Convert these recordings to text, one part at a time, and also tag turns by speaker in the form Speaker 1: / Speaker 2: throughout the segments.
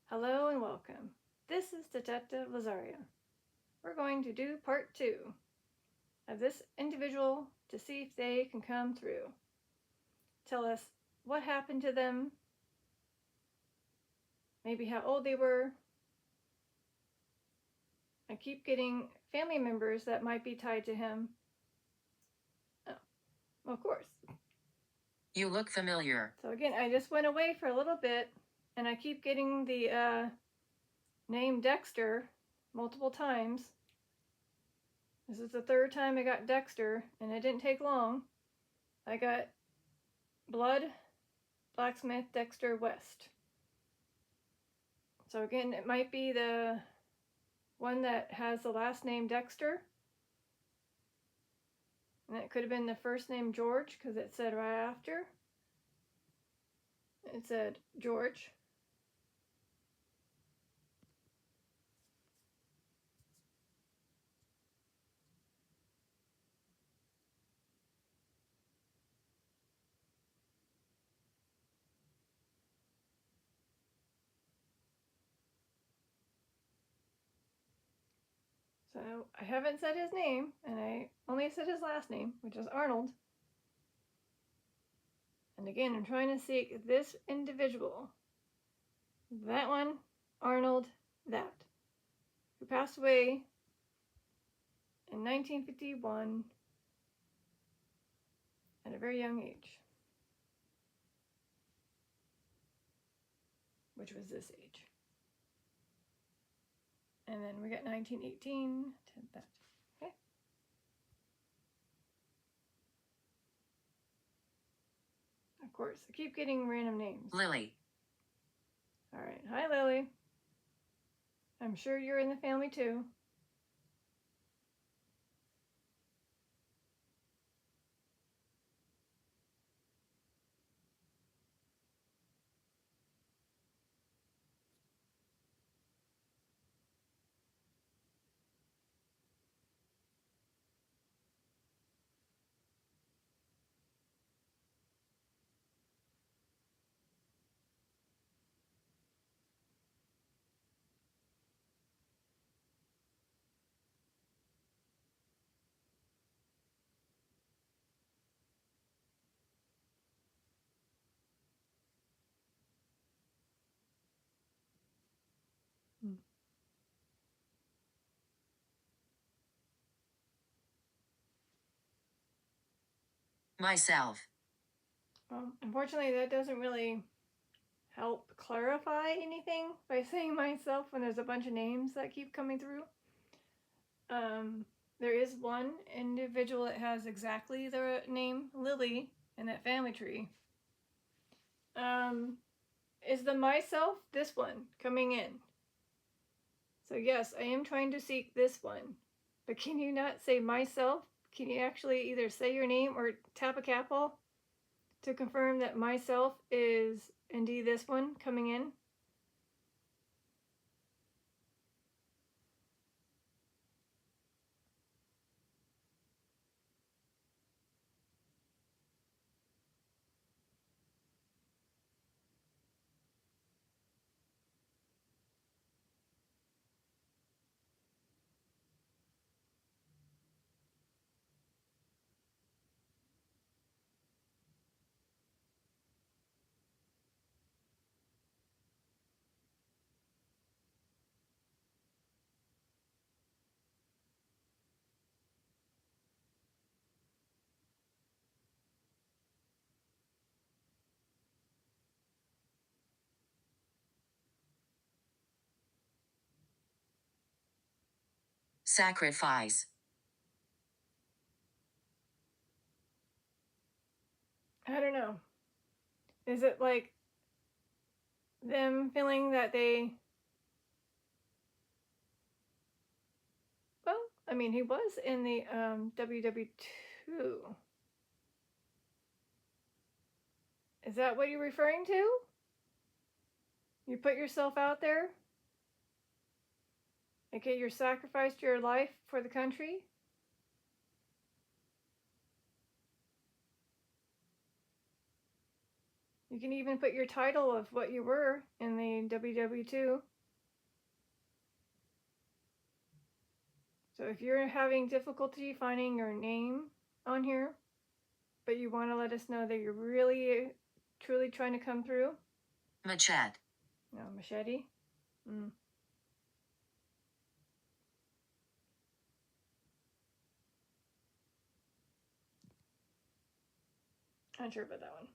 Speaker 1: Hello and welcome. This is Detective Lazaria. We're going to do part 2 of this individual to see if they can come through. Tell us what happened to them, maybe how old they were. I keep getting family members that might be tied to him. Oh, well, of course.
Speaker 2: You look familiar.
Speaker 1: So again, I just went away for a little bit and I keep getting the name Dexter multiple times. This is the third time I got Dexter, and it didn't take long. I got Blood, Blacksmith, Dexter, West. So again, it might be the one that has the last name Dexter. And it could have been the first name George, because it said right after. It said George. So I haven't said his name, and I only said his last name, which is Arnold. And again, I'm trying to seek this individual. That one, Arnold, that. Who passed away in 1951 at a very young age. Which was this age. And then we got 1918 to that. Okay. Of course, I keep getting random names.
Speaker 2: Lily.
Speaker 1: All right. Hi, Lily. I'm sure you're in the family too.
Speaker 2: Myself.
Speaker 1: Well, unfortunately, that doesn't really help clarify anything by saying myself when there's a bunch of names that keep coming through. There is one individual that has exactly the name Lily in that family tree. Is the myself this one coming in? So yes, I am trying to seek this one. But can you not say myself? Can you actually either say your name or tap a capital to confirm that myself is indeed this one coming in?
Speaker 2: Sacrifice.
Speaker 1: I don't know. Is it like them feeling that they... Well, I mean, he was in the WW2. Is that what you're referring to? You put yourself out there? Okay, you sacrificed your life for the country? You can even put your title of what you were in the WW2. So if you're having difficulty finding your name on here, but you want to let us know that you're really, truly trying to come through.
Speaker 2: Machete.
Speaker 1: No, machete. Not sure about that one.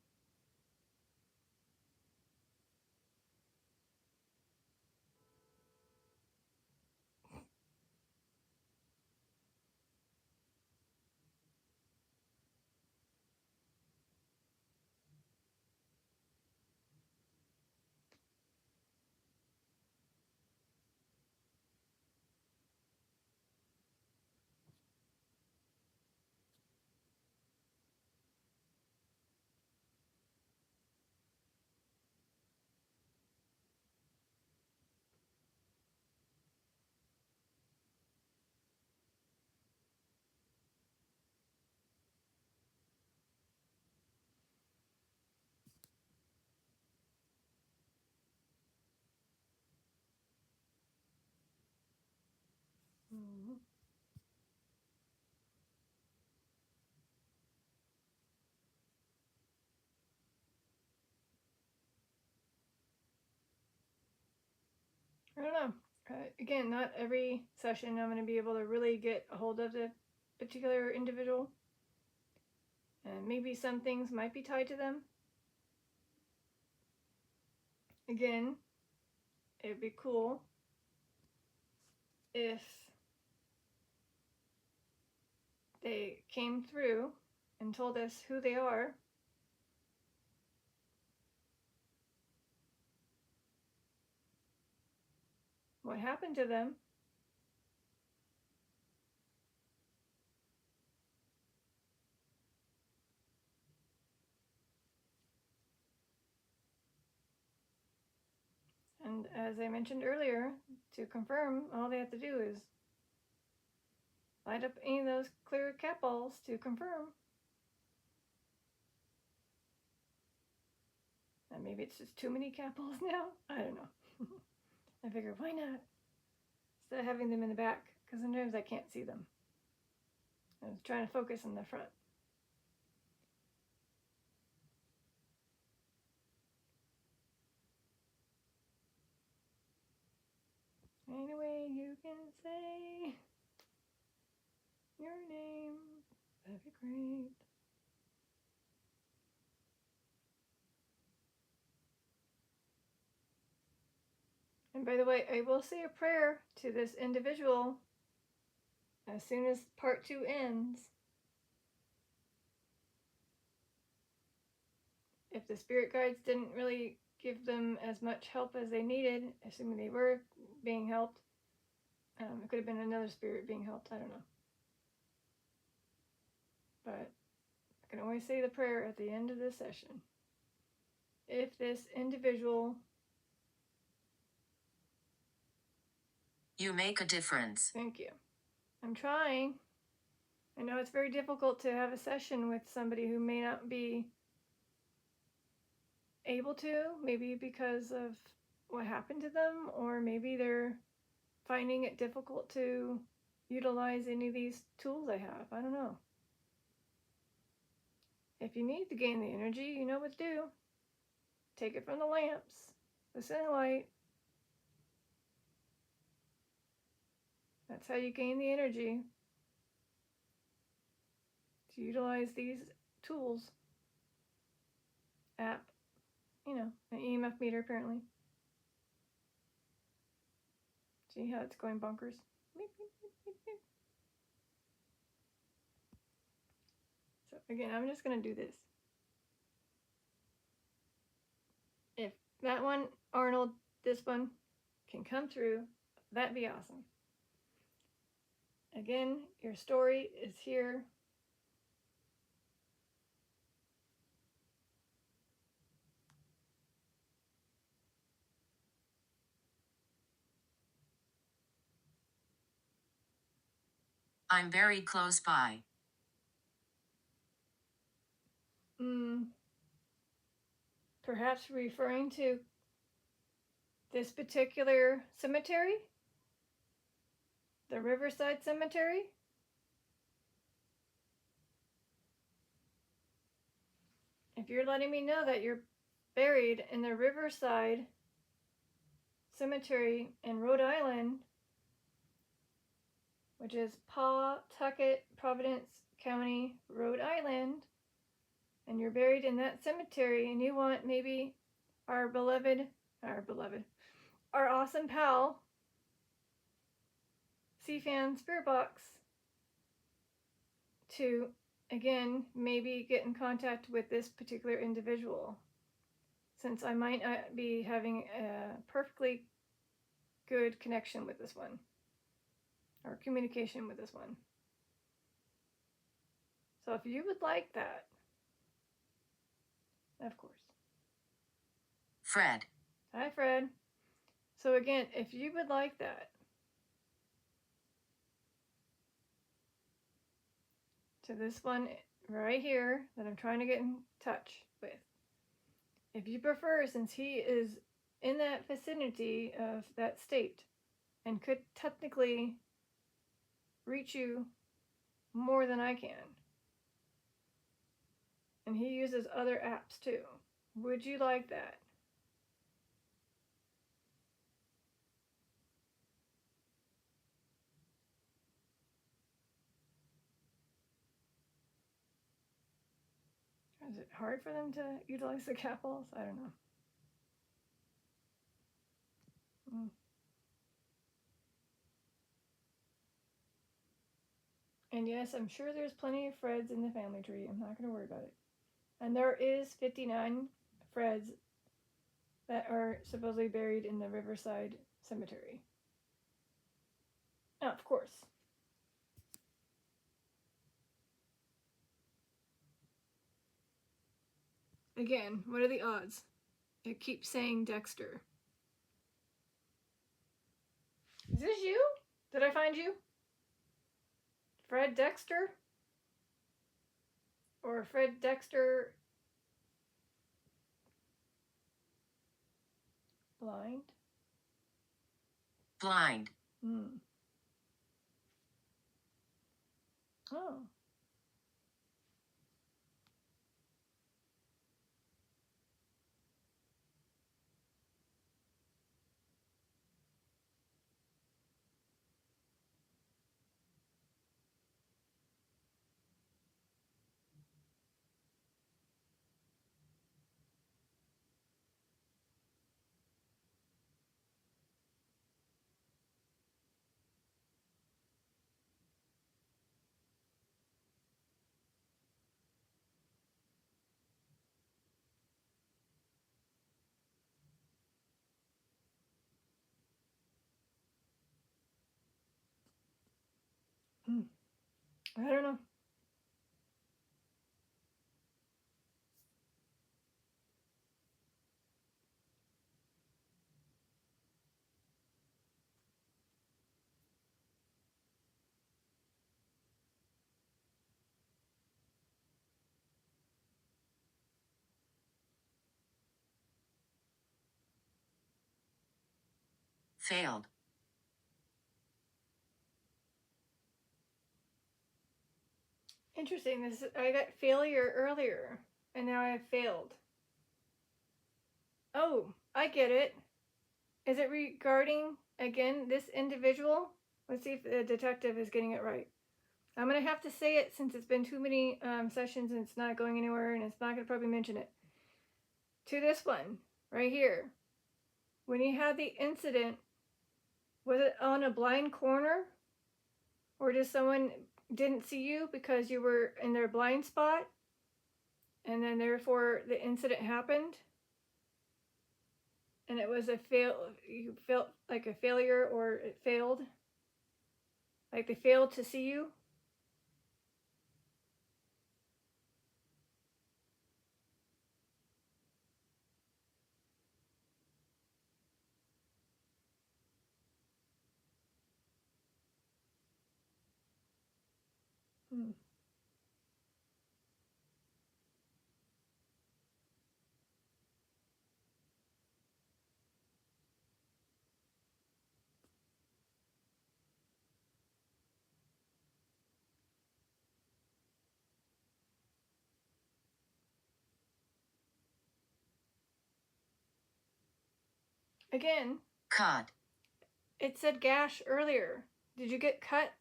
Speaker 1: Mm-hmm. I don't know. Again, not every session I'm going to be able to really get a hold of the particular individual. And maybe some things might be tied to them. Again, it'd be cool if they came through and told us who they are. What happened to them? And as I mentioned earlier, to confirm, all they have to do is light up any of those clear cat balls to confirm. And maybe it's just too many cat balls now. I don't know. I figure, why not? Instead of having them in the back, because sometimes I can't see them. I was trying to focus on the front. Any way you can say your name, that'd be great. And by the way, I will say a prayer to this individual as soon as part 2 ends. If the spirit guides didn't really give them as much help as they needed, assuming they were being helped, it could have been another spirit being helped. I don't know. But I can always say the prayer at the end of this session. If this individual...
Speaker 2: You make a difference.
Speaker 1: Thank you. I'm trying. I know it's very difficult to have a session with somebody who may not be able to, maybe because of what happened to them, or maybe they're finding it difficult to utilize any of these tools I have. I don't know. If you need to gain the energy, you know what to do. Take it from the lamps, the sunlight. That's how you gain the energy. To utilize these tools. App. You know, an EMF meter apparently. See how it's going bonkers? So again, I'm just going to do this. If that one, Arnold, this one, can come through, that'd be awesome. Again, your story is here.
Speaker 2: I'm very close by.
Speaker 1: perhaps referring to this particular cemetery, the Riverside Cemetery. If you're letting me know that you're buried in the Riverside Cemetery in Rhode Island, which is Pawtucket, Providence County, Rhode Island, and you're buried in that cemetery, and you want maybe our awesome pal, C-Fan Spirit Box, to again maybe get in contact with this particular individual, since I might not be having a perfectly good connection with this one, or communication with this one. So if you would like that, of course.
Speaker 2: Fred.
Speaker 1: Hi, Fred. So again, if you would like that, to this one right here that I'm trying to get in touch with. If you prefer, since he is in that vicinity of that state and could technically reach you more than I can, and he uses other apps too, would you like that? Is it hard for them to utilize the capitals? I don't know. And yes, I'm sure there's plenty of Freds in the family tree. I'm not going to worry about it. And there is 59 Freds that are supposedly buried in the Riverside Cemetery. Oh, of course. Again, what are the odds? It keeps saying Dexter. Is this you? Did I find you? Fred Dexter? Or Fred Dexter blind?
Speaker 2: Blind.
Speaker 1: Oh. I don't know.
Speaker 2: Failed.
Speaker 1: Interesting. I got failure earlier, and now I have failed. Oh, I get it. Is it regarding, again, this individual? Let's see if the detective is getting it right. I'm going to have to say it since it's been too many sessions and it's not going anywhere, and it's not going to probably mention it. To this one, right here. When you had the incident, was it on a blind corner? Or just someone didn't see you because you were in their blind spot? And then therefore the incident happened? And it was you felt like a failure, or it failed? Like they failed to see you? Hmm. Again,
Speaker 2: cut,
Speaker 1: it said gash earlier. Did you get cut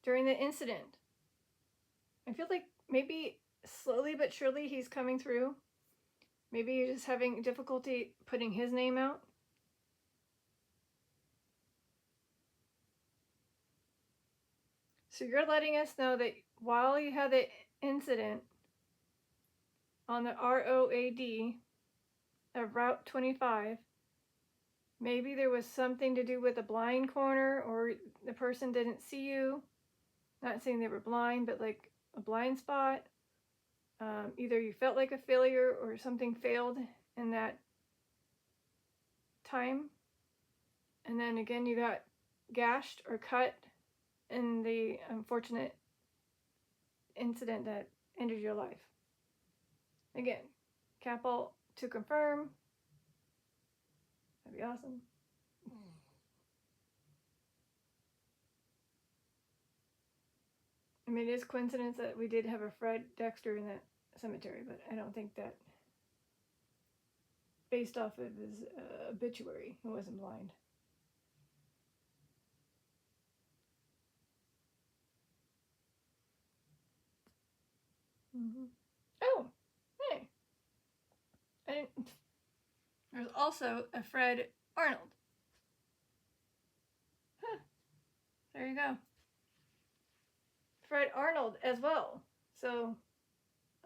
Speaker 1: during the incident? I feel like maybe slowly but surely he's coming through. Maybe you're just having difficulty putting his name out. So you're letting us know that while you had the incident on the ROAD of Route 25, maybe there was something to do with a blind corner, or the person didn't see you. Not saying they were blind, but like a blind spot. Either you felt like a failure or something failed in that time. And then again, you got gashed or cut in the unfortunate incident that ended your life. Again, capital to confirm. That'd be awesome. I mean, it is coincidence that we did have a Fred Dexter in that cemetery, but I don't think that, based off of his obituary, he wasn't blind. Mm-hmm. Oh, hey. I didn't. There's also a Fred Arnold. Huh. There you go. Fred Arnold as well. So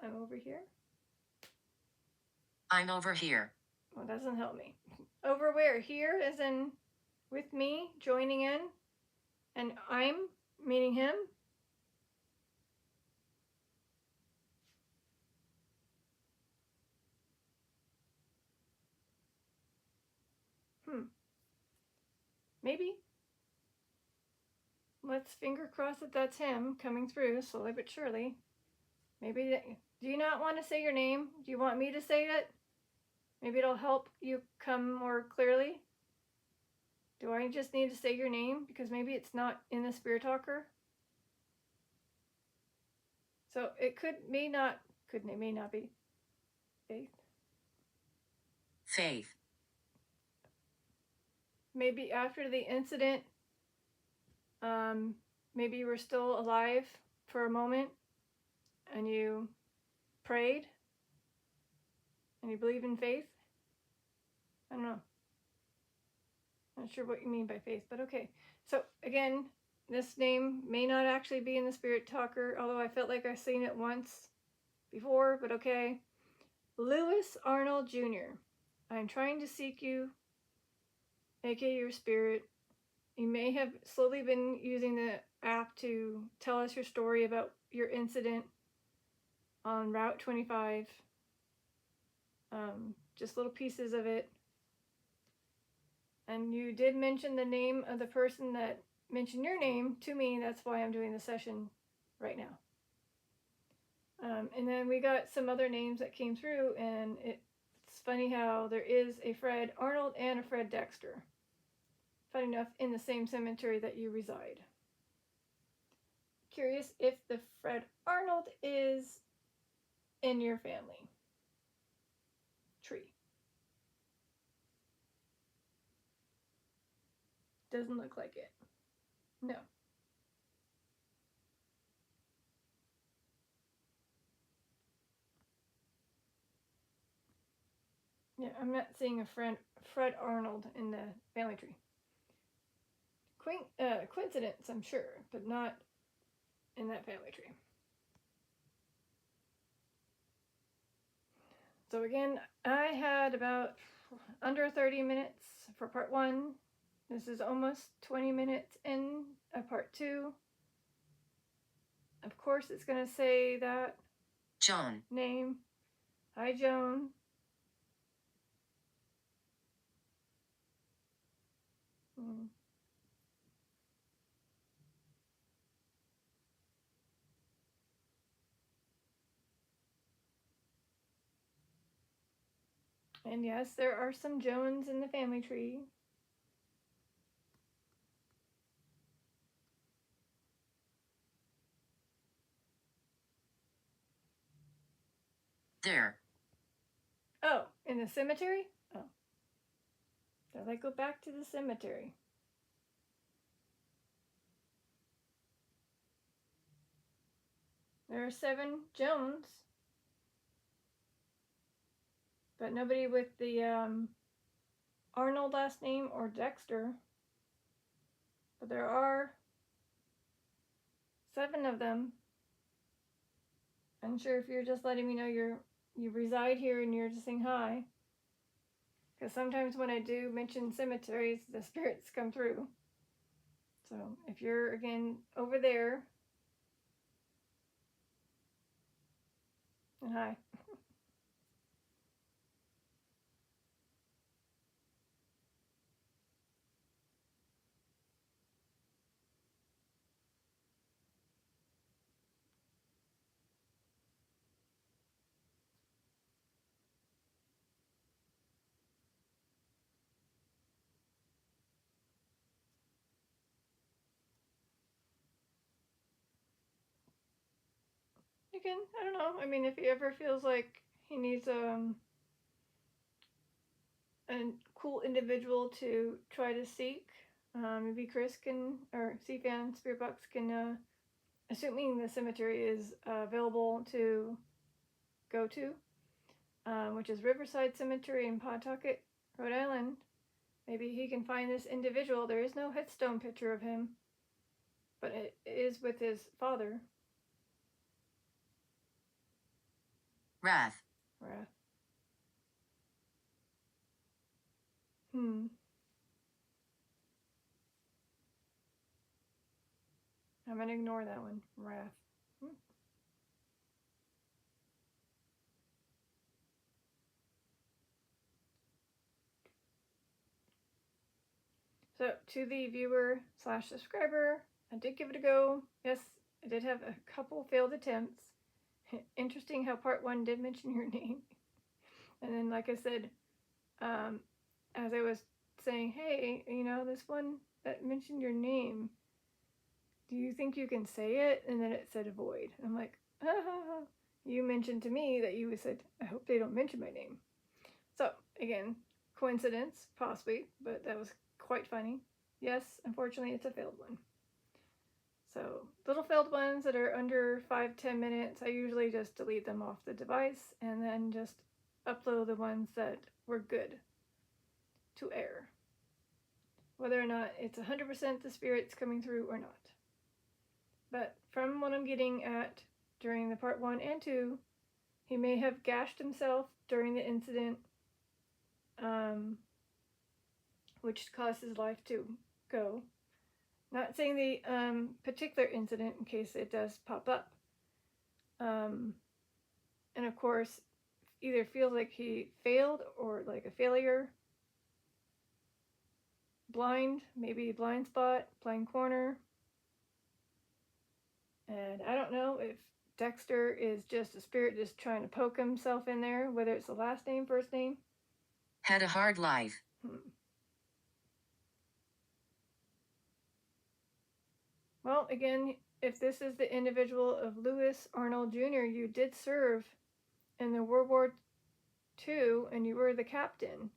Speaker 1: I'm over here.
Speaker 2: I'm over here.
Speaker 1: Well, that doesn't help me. Over where? Here, as in with me, joining in, and I'm, meaning him. Maybe. Let's finger cross that that's him coming through slowly but surely. Maybe that, do you not want to say your name? Do you want me to say it? Maybe it'll help you come more clearly. Do I just need to say your name? Because maybe it's not in the Spirit Talker. So it may not be. Faith.
Speaker 2: Faith.
Speaker 1: Maybe after the incident, maybe you were still alive for a moment and you prayed and you believe in faith. I don't know. Not sure what you mean by faith, but okay. So again, this name may not actually be in the Spirit Talker, although I felt like I've seen it once before, but okay. Lewis Arnold Jr. I'm trying to seek you, aka your spirit. You may have slowly been using the app to tell us your story about your incident on Route 25. Just little pieces of it. And you did mention the name of the person that mentioned your name to me. That's why I'm doing the session right now. And then we got some other names that came through, and it's funny how there is a Fred Arnold and a Fred Dexter. Funny enough, in the same cemetery that you reside. Curious if the Fred Arnold is in your family tree. Doesn't look like it. No. Yeah, I'm not seeing a Fred Arnold in the family tree. Coincidence, I'm sure, but not in that family tree. So again, I had about under 30 minutes for part 1. This is almost 20 minutes in part 2. Of course, it's going to say that
Speaker 2: Joan.
Speaker 1: name. Hi, Joan. And yes, there are some Joans in the family tree.
Speaker 2: There.
Speaker 1: Oh, in the cemetery? Oh. as I go back to the cemetery. There are 7 Jones, but nobody with the Arnold last name or Dexter. But there are 7 of them. I'm sure if you're just letting me know you reside here and you're just saying hi. Because sometimes when I do mention cemeteries, the spirits come through. So if you're, again, over there, and hi. Again, I don't know. I mean, if he ever feels like he needs a cool individual to try to seek, maybe Chris can, or CFan Spirit Box can, assuming the cemetery is available to go to, which is Riverside Cemetery in Pawtucket, Rhode Island. Maybe he can find this individual. There is no headstone picture of him, but it is with his father.
Speaker 2: Wrath.
Speaker 1: Wrath. I'm gonna ignore that one. Wrath. So to the viewer/subscriber, I did give it a go. Yes, I did have a couple failed attempts. Interesting how part 1 did mention your name. And then, like I said, as I was saying, hey, this one that mentioned your name, do you think you can say it? And then it said avoid. I'm like, you mentioned to me that you said, I hope they don't mention my name. So, again, coincidence, possibly, but that was quite funny. Yes, unfortunately, it's a failed one. So, little failed ones that are under 5-10 minutes, I usually just delete them off the device and then just upload the ones that were good to air. Whether or not it's 100% the spirits coming through or not. But from what I'm getting at during the part 1 and 2, he may have gashed himself during the incident, which caused his life to go. Not saying the particular incident in case it does pop up. And of course, either feels like he failed or like a failure. Blind, maybe blind spot, blind corner. And I don't know if Dexter is just a spirit just trying to poke himself in there, whether it's the last name, first name.
Speaker 2: Had a hard life.
Speaker 1: Well, again, if this is the individual of Lewis Arnold Jr., you did serve in the World War II and you were the captain.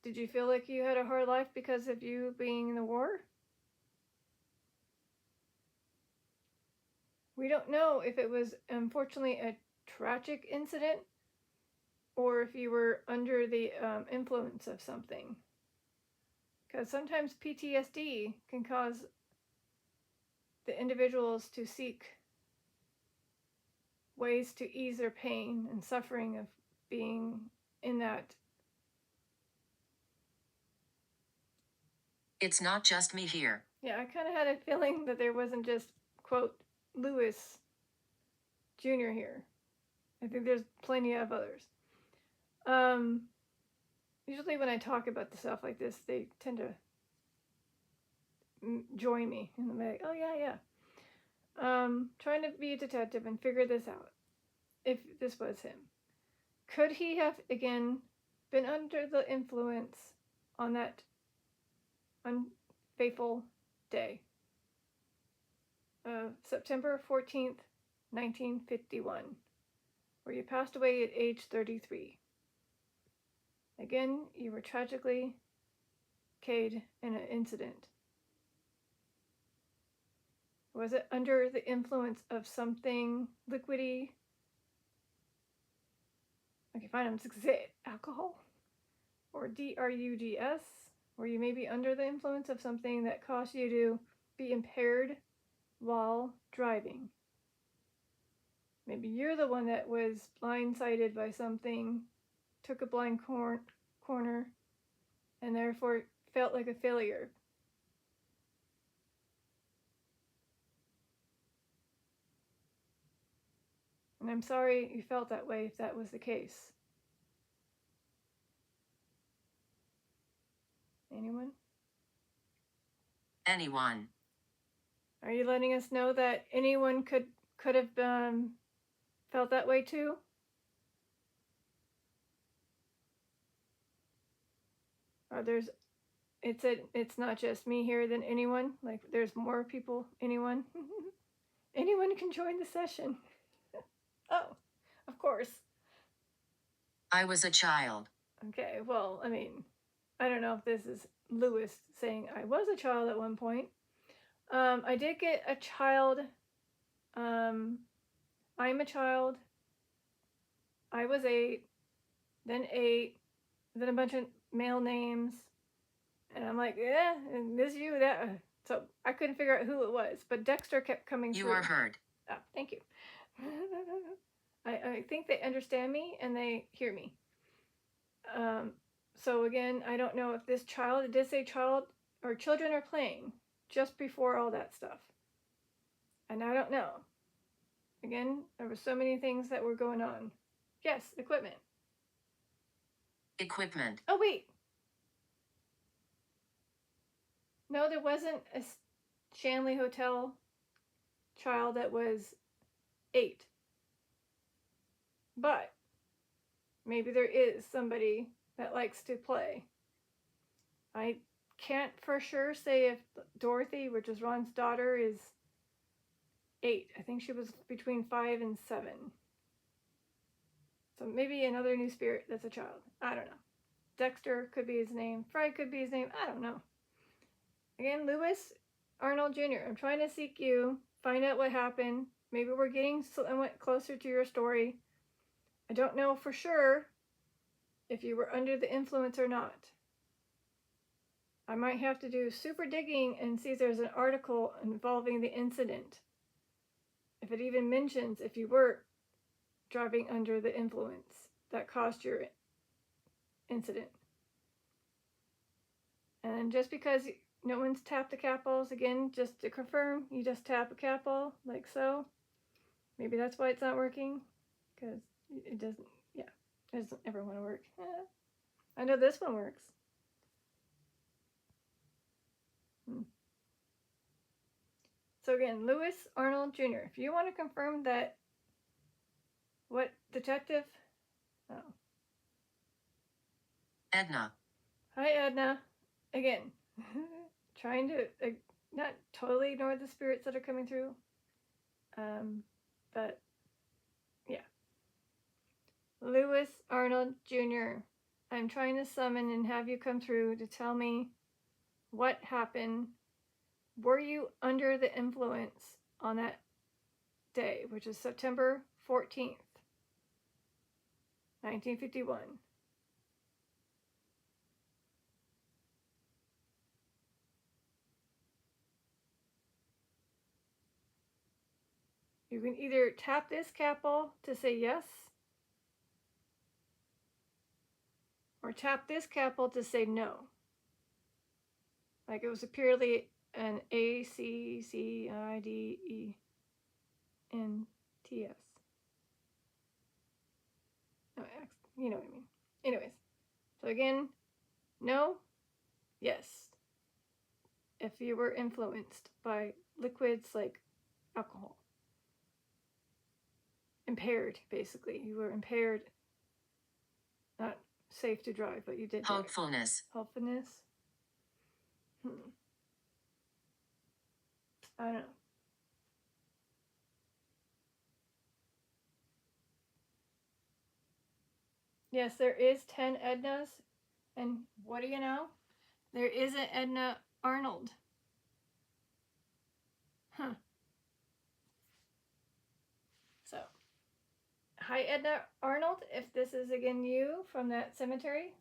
Speaker 1: Did you feel like you had a hard life because of you being in the war? We don't know if it was unfortunately a tragic incident or if you were under the influence of something. Because sometimes PTSD can cause the individuals to seek ways to ease their pain and suffering of being in that.
Speaker 2: It's not just me here.
Speaker 1: Yeah, I kind of had a feeling that there wasn't just, quote, Lewis Jr. here. I think there's plenty of others. Usually when I talk about the stuff like this, they tend to join me and they're like, oh yeah. Trying to be a detective and figure this out. If this was him. Could he have, again, been under the influence on that unfaithful day of September 14th, 1951, where you passed away at age 33? Again, you were tragically killed in an incident. Was it under the influence of something liquidy? Okay, fine, I'm just gonna say it. Alcohol? Or drugs? Or you may be under the influence of something that caused you to be impaired while driving. Maybe you're the one that was blindsided by something, took a blind corner, and therefore felt like a failure. And I'm sorry you felt that way if that was the case. Anyone?
Speaker 2: Anyone.
Speaker 1: Are you letting us know that anyone could have felt that way too? Or it's not just me here than anyone. Like there's more people. Anyone? Anyone can join the session. Oh, of course.
Speaker 2: I was a child.
Speaker 1: Okay, well, I mean, I don't know if this is Lewis saying I was a child at one point. I did get a child. I'm a child. I was 8, then a bunch of male names. And I'm like, yeah, and this you, that. So I couldn't figure out who it was, but Dexter kept coming through.
Speaker 2: You are heard.
Speaker 1: Oh, thank you. I think they understand me and they hear me. So again, I don't know if this child, it did say child or children are playing just before all that stuff. And I don't know. Again, there were so many things that were going on. Yes, equipment.
Speaker 2: Equipment.
Speaker 1: Oh, wait. No, there wasn't a Shanley Hotel child that was 8. But maybe there is somebody that likes to play. I can't for sure say if Dorothy, which is Ron's daughter, is 8. I think she was between 5 and 7. So maybe another new spirit that's a child. I don't know. Dexter could be his name. Fred could be his name. I don't know. Again, Lewis Arnold Jr., I'm trying to seek you, find out what happened. Maybe we're getting somewhat closer to your story. I don't know for sure if you were under the influence or not. I might have to do super digging and see if there's an article involving the incident. If it even mentions if you were driving under the influence that caused your incident. And just because no one's tapped the cat balls, again, just to confirm, you just tap a cat ball like so. Maybe that's why it's not working, because it doesn't, yeah, it doesn't ever want to work. I know this one works. So again, Lewis Arnold Jr., if you want to confirm that, what detective? Oh.
Speaker 2: Edna.
Speaker 1: Hi, Edna. Again, trying to not totally ignore the spirits that are coming through. But yeah. Lewis Arnold Jr., I'm trying to summon and have you come through to tell me what happened. Were you under the influence on that day, which is September 14th, 1951? You can either tap this cat ball to say yes, or tap this cat ball to say no. Like it was purely an ACCIDENTS. No, you know what I mean. Anyways, so again, no, yes. If you were influenced by liquids like alcohol. Impaired, basically. You were impaired. Not safe to drive, but you did drive.
Speaker 2: Hopefulness.
Speaker 1: Hopefulness? I don't know. Yes, there is 10 Ednas. And what do you know? There is an Edna Arnold. Huh. So, hi Edna Arnold, if this is again you from that cemetery.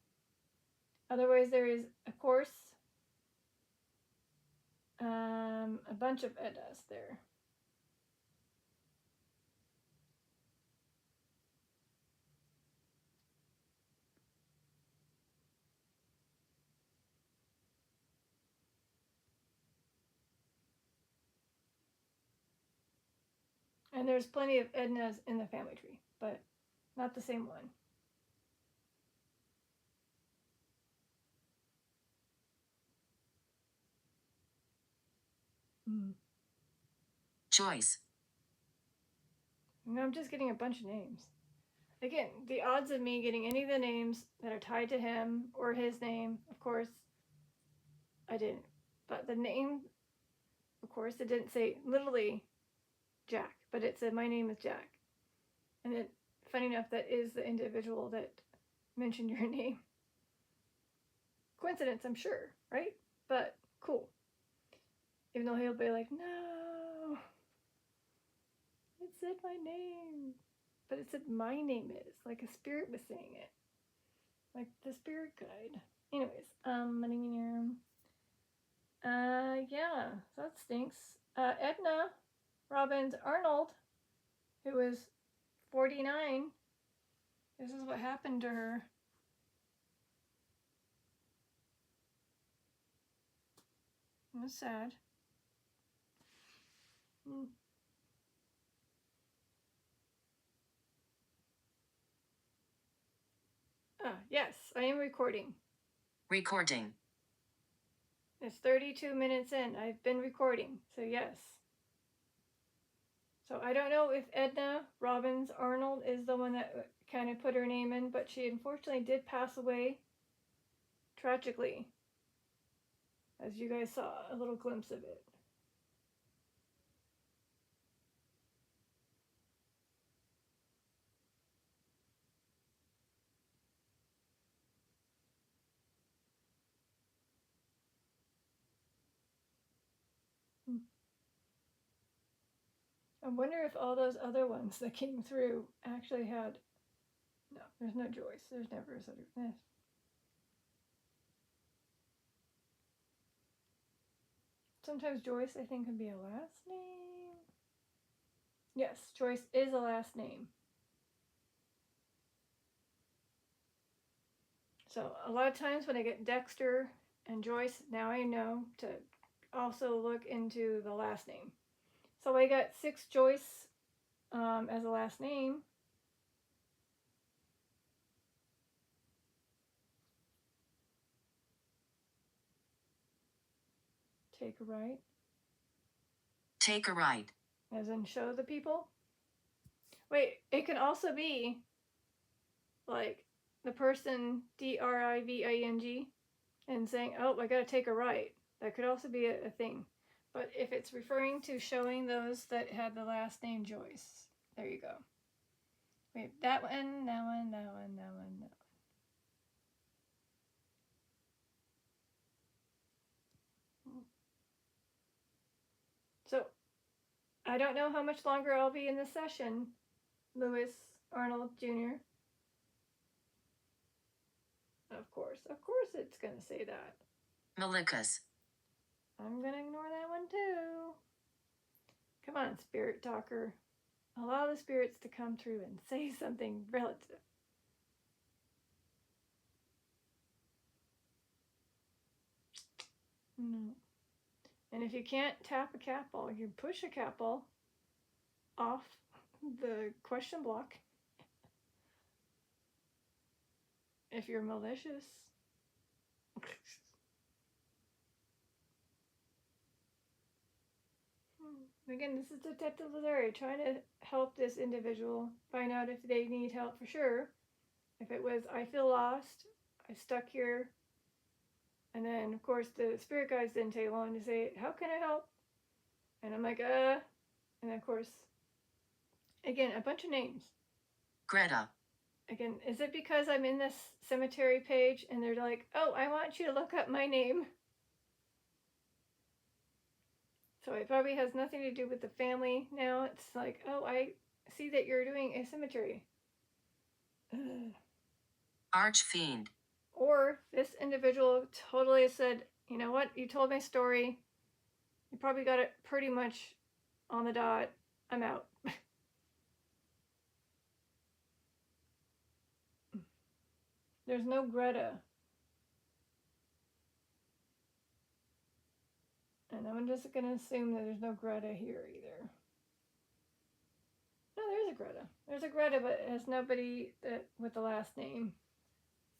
Speaker 1: Otherwise, there is, of course, a bunch of Ednas there. And there's plenty of Ednas in the family tree, but not the same one.
Speaker 2: Joyce.
Speaker 1: No, I'm just getting a bunch of names. Again, the odds of me getting any of the names that are tied to him or his name, of course, I didn't. But the name, of course, it didn't say literally Jack, but it said my name is Jack. And it, funny enough, that is the individual that mentioned your name. Coincidence, I'm sure, right? But cool. Even though he'll be like, no, it said my name. But it said my name is, like a spirit was saying it. Like the spirit guide. Anyways, yeah, so that stinks. Edna Robbins Arnold, who was 49, this is what happened to her. It was sad. Yes, I am recording.
Speaker 2: Recording.
Speaker 1: It's 32 minutes in. I've been recording, so yes. So I don't know if Edna Robbins Arnold is the one that kind of put her name in, but she unfortunately did pass away tragically, as you guys saw a little glimpse of it. I wonder if all those other ones that came through actually had. No, there's no Joyce. There's never a other. Sometimes Joyce, I think, can be a last name. Yes, Joyce is a last name. So a lot of times when I get Dexter and Joyce, now I know to also look into the last name. So I got 6 Joyce as a last name. Take a right.
Speaker 2: Take a right.
Speaker 1: As in show the people. Wait, it can also be like the person driving and saying, oh, I gotta take a right. That could also be a thing. But if it's referring to showing those that had the last name Joyce, there you go. Wait, that one, that one, that one, that one, that one. So, I don't know how much longer I'll be in this session, Lewis Arnold Jr. Of course it's going to say that.
Speaker 2: Malicious.
Speaker 1: I'm going to ignore that one too. Come on, spirit talker. Allow the spirits to come through and say something relative. No. And if you can't tap a cat ball, you push a cat ball off the question block. If you're malicious. Again, this is Detective Lazari trying to help this individual find out if they need help for sure. If it was, I feel lost, I stuck here, and then of course the spirit guides didn't take long to say, how can I help? And I'm like, and of course, again, a bunch of names.
Speaker 2: Greta.
Speaker 1: again, is it because I'm in this cemetery page and they're like, oh, I want you to look up my name? So it probably has nothing to do with the family now. It's like, oh, I see that you're doing a cemetery. Ugh.
Speaker 2: Archfiend.
Speaker 1: Or this individual totally said, you know what, you told my story. You probably got it pretty much on the dot. I'm out. There's no Greta. And I'm just going to assume that there's no Greta here either. No, there's a Greta. There's a Greta, but it has nobody that with the last name.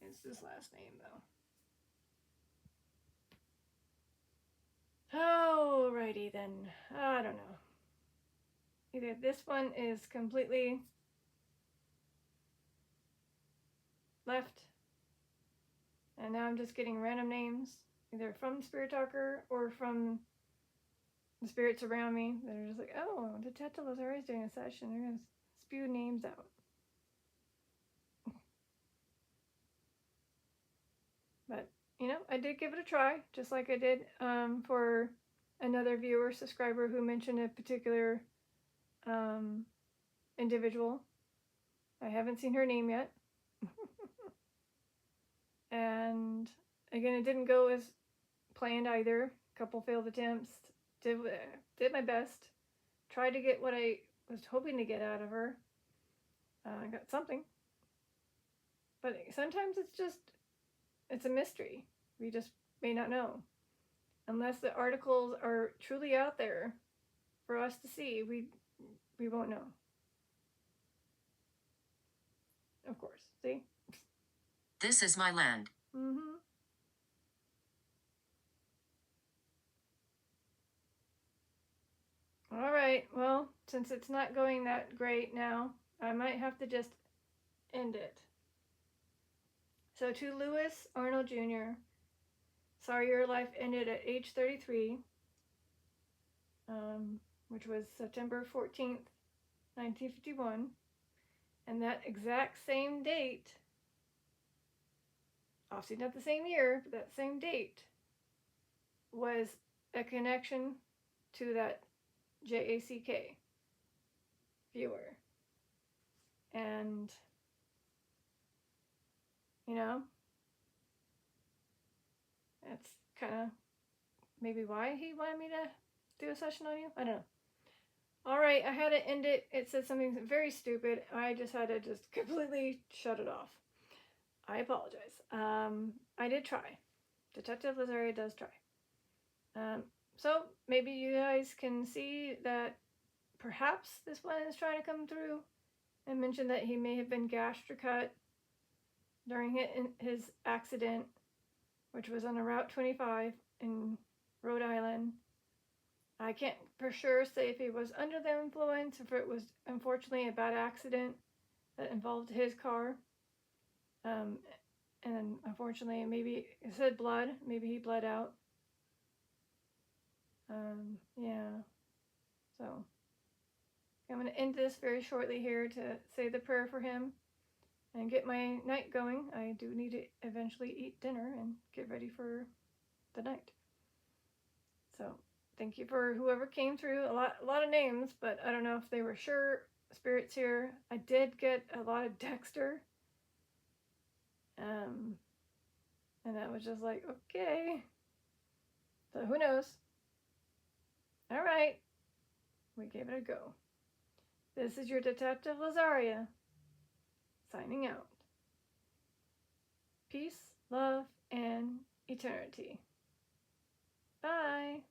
Speaker 1: It's this last name, though. Alrighty then. I don't know. Either this one is completely left, and now I'm just getting random names, either from Spirit Talker or from the spirits around me that are just like, oh, Detective Lazari's doing a session. They're going to spew names out. But, you know, I did give it a try, just like I did for another viewer, subscriber who mentioned a particular individual. I haven't seen her name yet. And again, it didn't go as planned either. A couple failed attempts. Did my best. Tried to get what I was hoping to get out of her. I got something. But sometimes it's a mystery. We just may not know. Unless the articles are truly out there for us to see, we won't know. Of course. See?
Speaker 2: This is my land.
Speaker 1: Mm-hmm. All right. Well, since it's not going that great now, I might have to just end it. So to Lewis Arnold Jr., sorry your life ended at age 33, which was September 14th, 1951. And that exact same date, obviously not the same year, but that same date was a connection to that JACK viewer. And, you know, that's kind of maybe why he wanted me to do a session on you. I don't know. All right, I had to end it. It said something very stupid. I just had to just completely shut it off. I apologize. I did try. Detective Lazari does try. So maybe you guys can see that perhaps this one is trying to come through and mention that he may have been gashed or cut during his accident, which was on a Route 25 in Rhode Island. I can't for sure say if he was under the influence, if it was unfortunately a bad accident that involved his car. And unfortunately, maybe it said blood. Maybe he bled out. Yeah. So I'm going to end this very shortly here to say the prayer for him and get my night going. I do need to eventually eat dinner and get ready for the night. So thank you for whoever came through. A lot of names, but I don't know if they were sure spirits here. I did get a lot of Dexter. And that was just like, okay. So who knows? All right. We gave it a go. This is your Detective Lazaria, signing out. Peace, love, and eternity. Bye.